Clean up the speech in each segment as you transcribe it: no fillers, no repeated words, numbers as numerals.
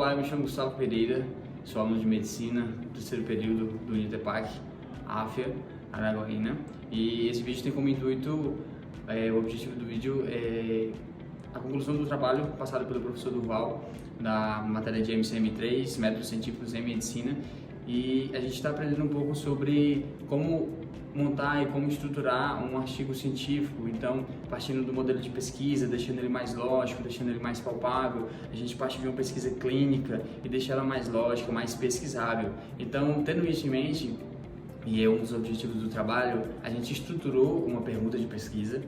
Olá, eu me chamo Gustavo Pereira, sou aluno de Medicina do terceiro período do Unitepac, AFIA, Araguaína. E esse vídeo tem como intuito, o objetivo do vídeo é a conclusão do trabalho passado pelo professor Durval, da matéria de MCM3, Métodos Científicos em Medicina. E a gente está aprendendo um pouco sobre como montar e como estruturar um artigo científico. Então, partindo do modelo de pesquisa, deixando ele mais lógico, deixando ele mais palpável, a gente parte de uma pesquisa clínica e deixa ela mais lógica, mais pesquisável. Então, tendo isso em mente, e é um dos objetivos do trabalho, a gente estruturou uma pergunta de pesquisa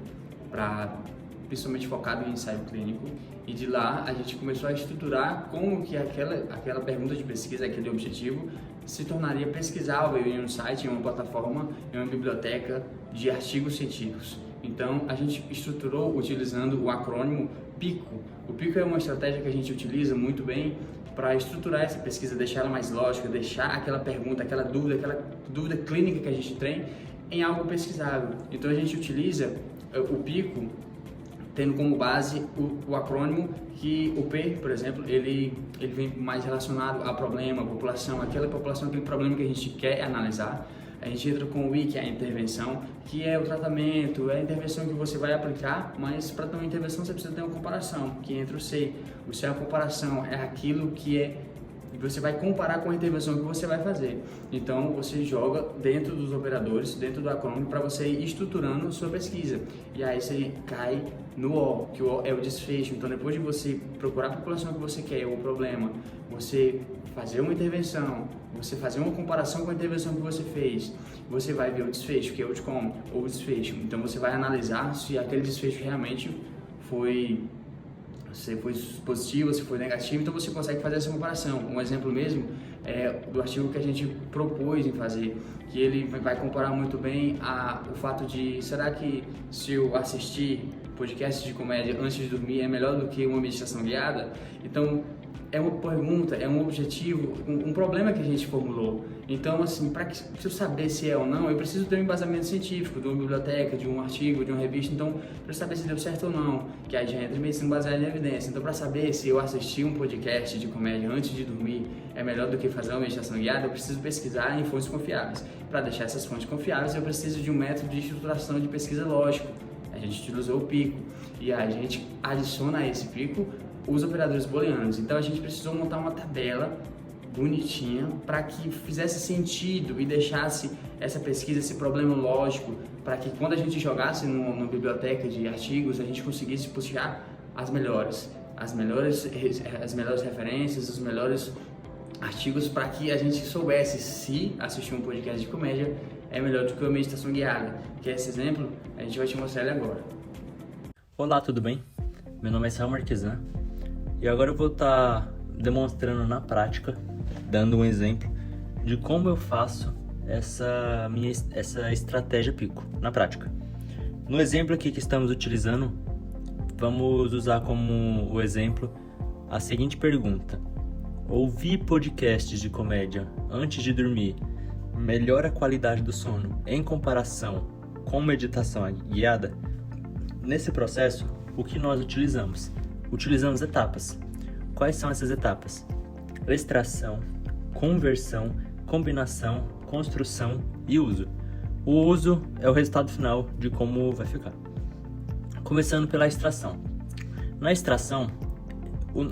principalmente focado em ensaio clínico, e de lá a gente começou a estruturar como que aquela pergunta de pesquisa, aquele objetivo, se tornaria pesquisável em um site, em uma plataforma, em uma biblioteca de artigos científicos. Então a gente estruturou utilizando o acrônimo PICO. O PICO é uma estratégia que a gente utiliza muito bem para estruturar essa pesquisa, deixar ela mais lógica, deixar aquela pergunta, aquela dúvida clínica que a gente tem em algo pesquisável. Então a gente utiliza o PICO tendo como base o acrônimo, que o P, por exemplo, ele vem mais relacionado a problema, a população, aquele problema que a gente quer analisar. A gente entra com o I, que é a intervenção, que é o tratamento, é a intervenção que você vai aplicar, mas para ter uma intervenção você precisa ter uma comparação, que entra o C. O C é a comparação, é aquilo que você vai comparar com a intervenção que você vai fazer. Então você joga dentro dos operadores, dentro do acrônimo, para você ir estruturando sua pesquisa. E aí você cai no O, que o O é o desfecho. Então depois de você procurar a população que você quer, ou o problema, você fazer uma intervenção, você fazer uma comparação com a intervenção que você fez, você vai ver o desfecho, que é o outcome, ou o desfecho. Então você vai analisar se aquele desfecho realmente se foi positivo, se foi negativo, então você consegue fazer essa comparação. Um exemplo mesmo é do artigo que a gente propôs em fazer, que ele vai comparar muito bem o fato de, será que se eu assistir podcast de comédia antes de dormir é melhor do que uma meditação guiada? Então, é uma pergunta, é um objetivo, um problema que a gente formulou. Então, assim, para eu saber se é ou não, eu preciso ter um embasamento científico, de uma biblioteca, de um artigo, de uma revista. Então, para saber se deu certo ou não, que aí já entra em medicina baseada em evidência. Então, para saber se eu assistir um podcast de comédia antes de dormir é melhor do que fazer uma meditação guiada, eu preciso pesquisar em fontes confiáveis. Para deixar essas fontes confiáveis, eu preciso de um método de estruturação de pesquisa lógico. A gente utilizou o PICO e a gente adiciona a esse PICO os operadores booleanos. Então a gente precisou montar uma tabela bonitinha para que fizesse sentido e deixasse essa pesquisa, esse problema lógico, para que quando a gente jogasse numa biblioteca de artigos, a gente conseguisse puxar as melhores referências, os melhores artigos, para que a gente soubesse se assistir um podcast de comédia é melhor do que uma meditação guiada. Que é esse exemplo, a gente vai te mostrar ele agora. Olá, tudo bem? Meu nome é Samuel Marquesan e agora eu vou estar demonstrando na prática, dando um exemplo de como eu faço essa estratégia PICO na prática. No exemplo aqui que estamos utilizando, vamos usar como o exemplo a seguinte pergunta: ouvir podcasts de comédia antes de dormir melhora a qualidade do sono em comparação com meditação guiada? Nesse processo, o que nós utilizamos? Utilizamos etapas. Quais são essas etapas? Extração, conversão, combinação, construção e uso. O uso é o resultado final de como vai ficar. Começando pela extração. Na extração,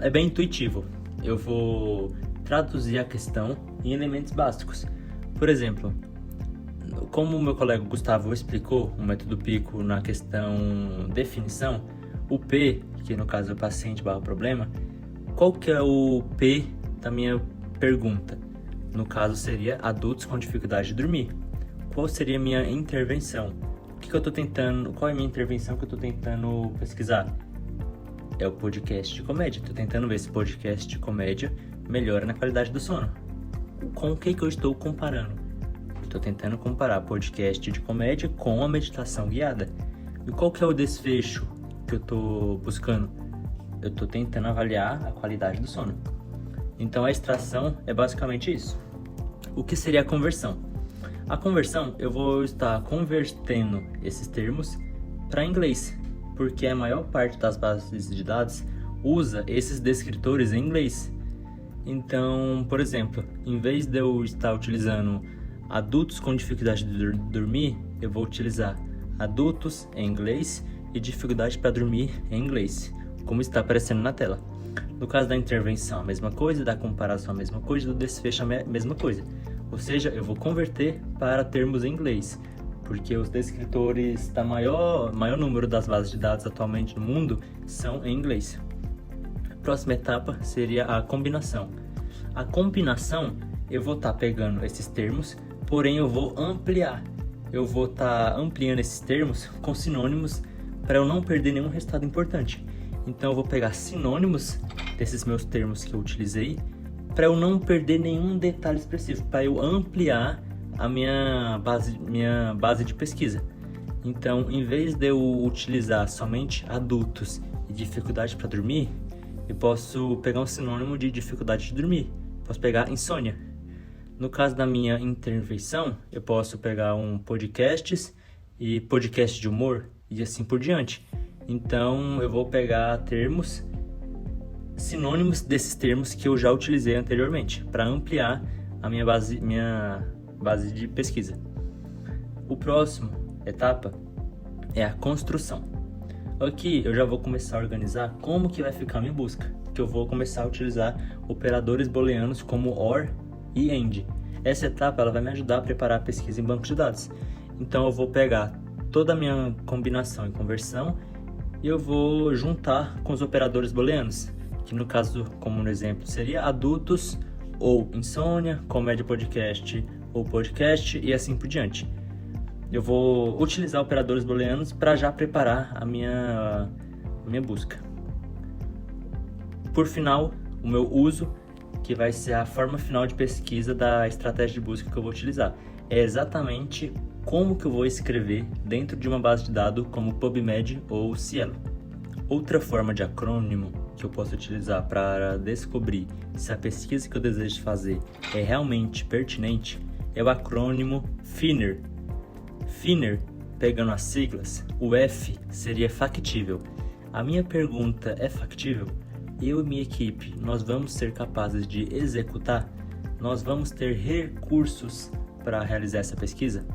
é bem intuitivo. Eu vou traduzir a questão em elementos básicos. Por exemplo, como o meu colega Gustavo explicou o método PICO na questão definição, o P, que no caso é o paciente/problema, qual que é o P da minha pergunta? No caso seria adultos com dificuldade de dormir. Qual seria a minha intervenção? Qual é a minha intervenção que eu estou tentando pesquisar? É o podcast de comédia. Estou tentando ver se podcast de comédia melhora na qualidade do sono. Com o que eu estou comparando? Estou tentando comparar podcast de comédia com a meditação guiada. E qual que é o desfecho que eu estou buscando? Eu estou tentando avaliar a qualidade do sono. Então a extração é basicamente isso. O que seria a conversão? A conversão, eu vou estar convertendo esses termos para inglês, porque a maior parte das bases de dados usa esses descritores em inglês. Então, por exemplo, em vez de eu estar utilizando adultos com dificuldade de dormir, eu vou utilizar adultos em inglês e dificuldade para dormir em inglês, como está aparecendo na tela. No caso da intervenção, a mesma coisa, da comparação, a mesma coisa, do desfecho, a mesma coisa. Ou seja, eu vou converter para termos em inglês, porque os descritores da maior número das bases de dados atualmente no mundo são em inglês. A próxima etapa seria a combinação. A combinação, eu vou estar pegando esses termos, porém eu vou ampliar. Eu vou estar ampliando esses termos com sinônimos para eu não perder nenhum resultado importante. Então eu vou pegar sinônimos desses meus termos que eu utilizei para eu não perder nenhum detalhe específico, para eu ampliar a minha base de pesquisa. Então, em vez de eu utilizar somente adultos e dificuldade para dormir, eu posso pegar um sinônimo de dificuldade de dormir. Posso pegar insônia. No caso da minha intervenção, eu posso pegar podcasts e podcast de humor e assim por diante. Então, eu vou pegar sinônimos desses termos que eu já utilizei anteriormente, para ampliar a minha base de pesquisa. O próximo etapa é a construção. Aqui eu já vou começar a organizar como que vai ficar a minha busca, que eu vou começar a utilizar operadores booleanos como OR e AND. Essa etapa ela vai me ajudar a preparar a pesquisa em banco de dados. Então eu vou pegar toda a minha combinação e conversão e eu vou juntar com os operadores booleanos, que no caso, como no exemplo, seria adultos ou insônia, comédia podcast ou podcast e assim por diante. Eu vou utilizar operadores booleanos para já preparar a minha busca. Por final, o meu uso, que vai ser a forma final de pesquisa da estratégia de busca que eu vou utilizar. É exatamente como que eu vou escrever dentro de uma base de dados como PubMed ou Cielo. Outra forma de acrônimo que eu posso utilizar para descobrir se a pesquisa que eu desejo fazer é realmente pertinente é o acrônimo FINER. FINER, pegando as siglas, o F seria factível. A minha pergunta é factível? Eu e minha equipe, nós vamos ser capazes de executar? Nós vamos ter recursos para realizar essa pesquisa?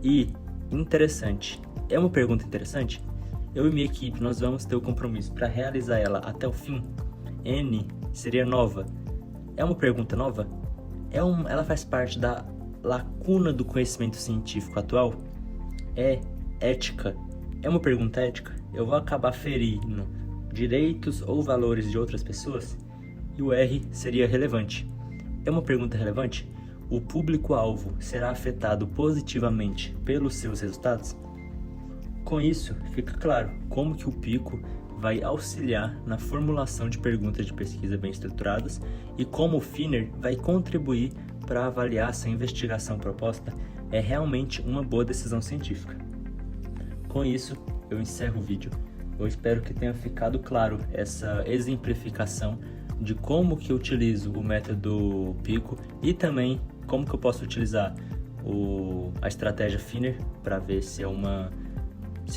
E, interessante, é uma pergunta interessante? Eu e minha equipe, nós vamos ter o compromisso para realizar ela até o fim? N seria nova. É uma pergunta nova? Ela faz parte da lacuna do conhecimento científico atual? É ética? É uma pergunta ética? Eu vou acabar ferindo direitos ou valores de outras pessoas? E o R seria relevante. É uma pergunta relevante? O público-alvo será afetado positivamente pelos seus resultados? Com isso, fica claro como que o Pico vai auxiliar na formulação de perguntas de pesquisa bem estruturadas e como o FINER vai contribuir para avaliar se a investigação proposta é realmente uma boa decisão científica. Com isso, eu encerro o vídeo. Eu espero que tenha ficado claro essa exemplificação de como que eu utilizo o método Pico e também como que eu posso utilizar a estratégia FINER para ver se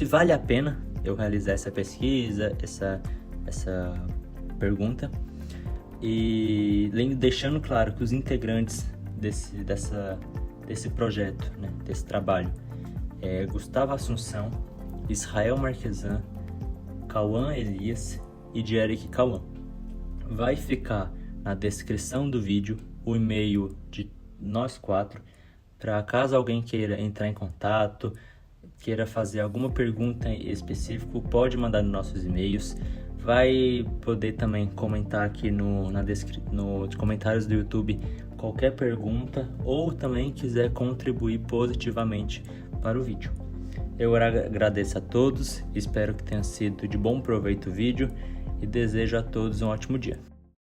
vale a pena eu realizar essa pesquisa, essa pergunta, e deixando claro que os integrantes desse projeto, né, desse trabalho, Gustavo Assunção, Israel Marquesan, Cauã Elias e Derek Cauã. Vai ficar na descrição do vídeo o e-mail de nós quatro, para caso alguém queira entrar em contato, queira fazer alguma pergunta específica, pode mandar nos nossos e-mails. Vai poder também comentar aqui nos comentários do YouTube qualquer pergunta ou também quiser contribuir positivamente para o vídeo. Eu agradeço a todos, espero que tenha sido de bom proveito o vídeo e desejo a todos um ótimo dia.